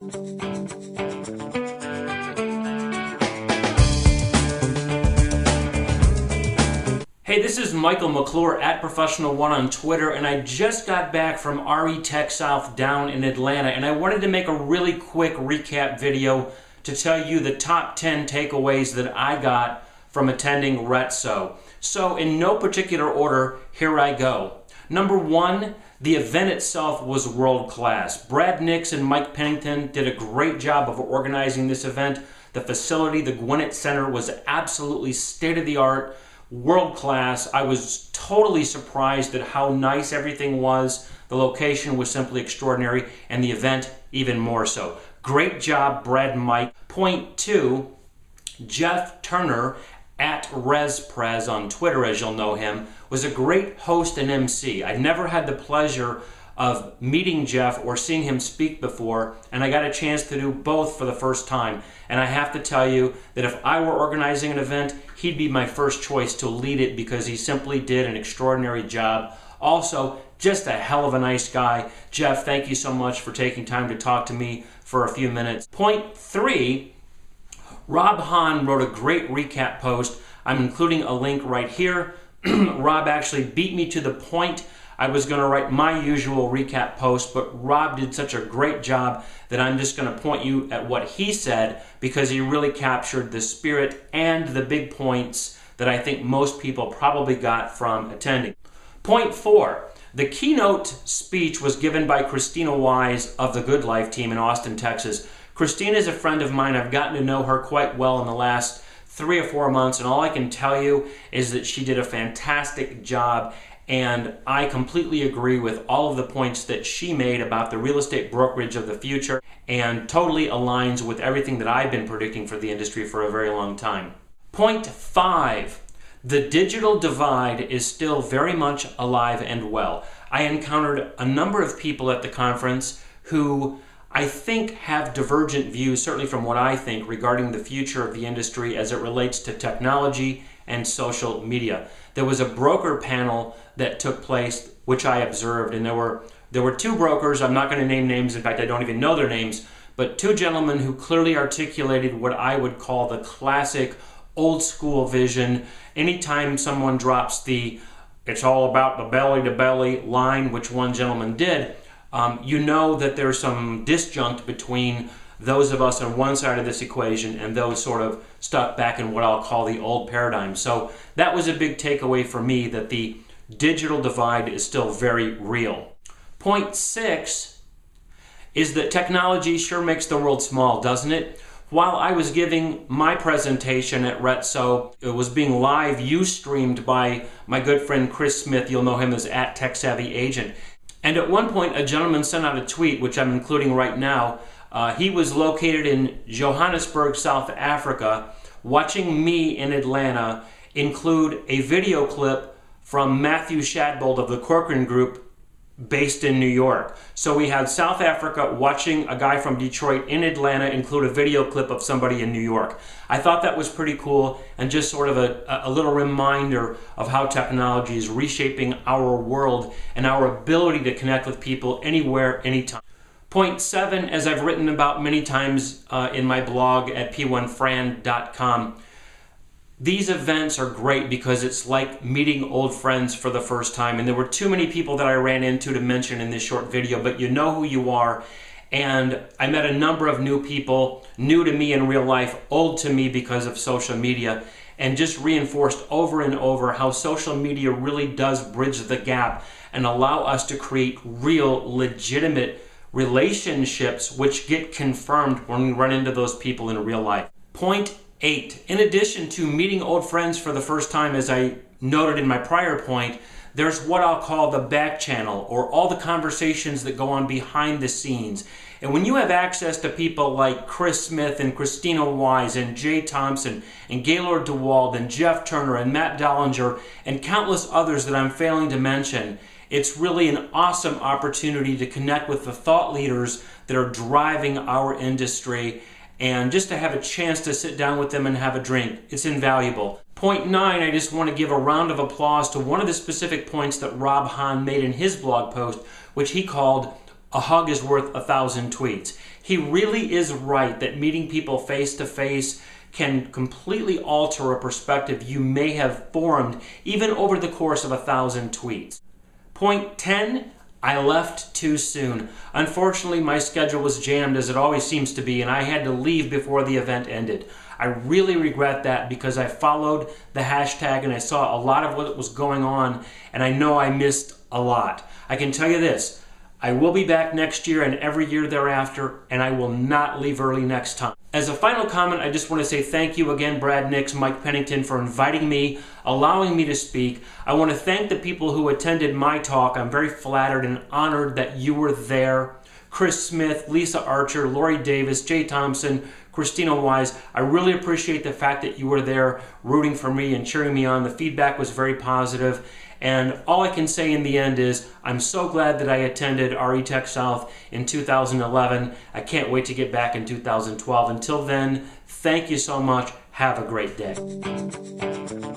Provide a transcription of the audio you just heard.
Hey, this is Michael McClure at Professional One on Twitter, and I just got back from RETechSouth down in Atlanta, and I wanted to make a really quick recap video to tell you the top 10 takeaways that I got from attending RETSO. So in no particular order, here I go. Number one, the event itself was world class. Brad Nix and Mike Pennington did a great job of organizing this event. The facility, the Gwinnett Center, was absolutely state-of-the-art, world class. I was totally surprised at how nice everything was. The location was simply extraordinary, and the event even more so. Great job, Brad and Mike. Point two, Jeff Turner at ResPrez on Twitter, as you'll know him, was a great host and MC. I've never had the pleasure of meeting Jeff or seeing him speak before, and I got a chance to do both for the first time. And I have to tell you that if I were organizing an event, he'd be my first choice to lead it because he simply did an extraordinary job. Also, just a hell of a nice guy. Jeff, thank you so much for taking time to talk to me for a few minutes. Point three, Rob Hahn wrote a great recap post. I'm including a link right here. Rob actually beat me to the point. I was going to write my usual recap post, but Rob did such a great job that I'm just going to point you at what he said because he really captured the spirit and the big points that I think most people probably got from attending. Point four, the keynote speech was given by Christina Wise of the Good Life team in Austin, Texas. Christina is a friend of mine. I've gotten to know her quite well in the last 3 or 4 months, and all I can tell you is that she did a fantastic job. And I completely agree with all of the points that she made about the real estate brokerage of the future and totally aligns with everything that I've been predicting for the industry for a very long time. Point five, the digital divide is still very much alive and well. I encountered a number of people at the conference who I think have divergent views, certainly from what I think, regarding the future of the industry as it relates to technology and social media. There was a broker panel that took place, which I observed, and there were two brokers. I'm not going to name names. In fact, I don't even know their names, but two gentlemen who clearly articulated what I would call the classic old school vision. Anytime someone drops the "it's all about the belly to belly" line, which one gentleman did, you know that there's some disjunct between those of us on one side of this equation and those sort of stuck back in what I'll call the old paradigm. So that was a big takeaway for me, that the digital divide is still very real. Point six is that technology sure makes the world small, doesn't it? While I was giving my presentation at RETSO, it was being live Ustreamed by my good friend Chris Smith. You'll know him as at TechSavvyAgent. And at one point, a gentleman sent out a tweet, which I'm including right now. He was located in Johannesburg, South Africa, watching me in Atlanta include a video clip from Matthew Shadbold of the Corcoran Group based in New York. So we had South Africa watching a guy from Detroit in Atlanta include a video clip of somebody in New York. I thought that was pretty cool and just sort of a little reminder of how technology is reshaping our world and our ability to connect with people anywhere, anytime. Point seven, as I've written about many times in my blog at p1fran.com, these events are great because it's like meeting old friends for the first time. And there were too many people that I ran into to mention in this short video, but you know who you are. And I met a number of new people, new to me in real life, old to me because of social media, and just reinforced over and over how social media really does bridge the gap and allow us to create real, legitimate relationships which get confirmed when we run into those people in real life. Point eight, in addition to meeting old friends for the first time, as I noted in my prior point, there's what I'll call the back channel, or all the conversations that go on behind the scenes. And when you have access to people like Chris Smith and Christina Wise and Jay Thompson and Gaylord DeWald and Jeff Turner and Matt Dollinger and countless others that I'm failing to mention, it's really an awesome opportunity to connect with the thought leaders that are driving our industry, and just to have a chance to sit down with them and have a drink. It's invaluable. Point nine, I just want to give a round of applause to one of the specific points that Rob Hahn made in his blog post, which he called a hug is worth 1,000 tweets. He really is right that meeting people face to face can completely alter a perspective you may have formed even over the course of 1,000 tweets. Point 10, I left too soon. Unfortunately, my schedule was jammed, as it always seems to be, and I had to leave before the event ended. I really regret that because I followed the hashtag and I saw a lot of what was going on, and I know I missed a lot. I can tell you this, I will be back next year and every year thereafter, and I will not leave early next time. As a final comment, I just want to say thank you again, Brad Nix, Mike Pennington, for inviting me, allowing me to speak. I want to thank the people who attended my talk. I'm very flattered and honored that you were there. Chris Smith, Lisa Archer, Lori Davis, Jay Thompson, Christina Wise. I really appreciate the fact that you were there rooting for me and cheering me on. The feedback was very positive. And all I can say in the end is I'm so glad that I attended RETechSouth in 2011. I can't wait to get back in 2012. Until then, thank you so much. Have a great day.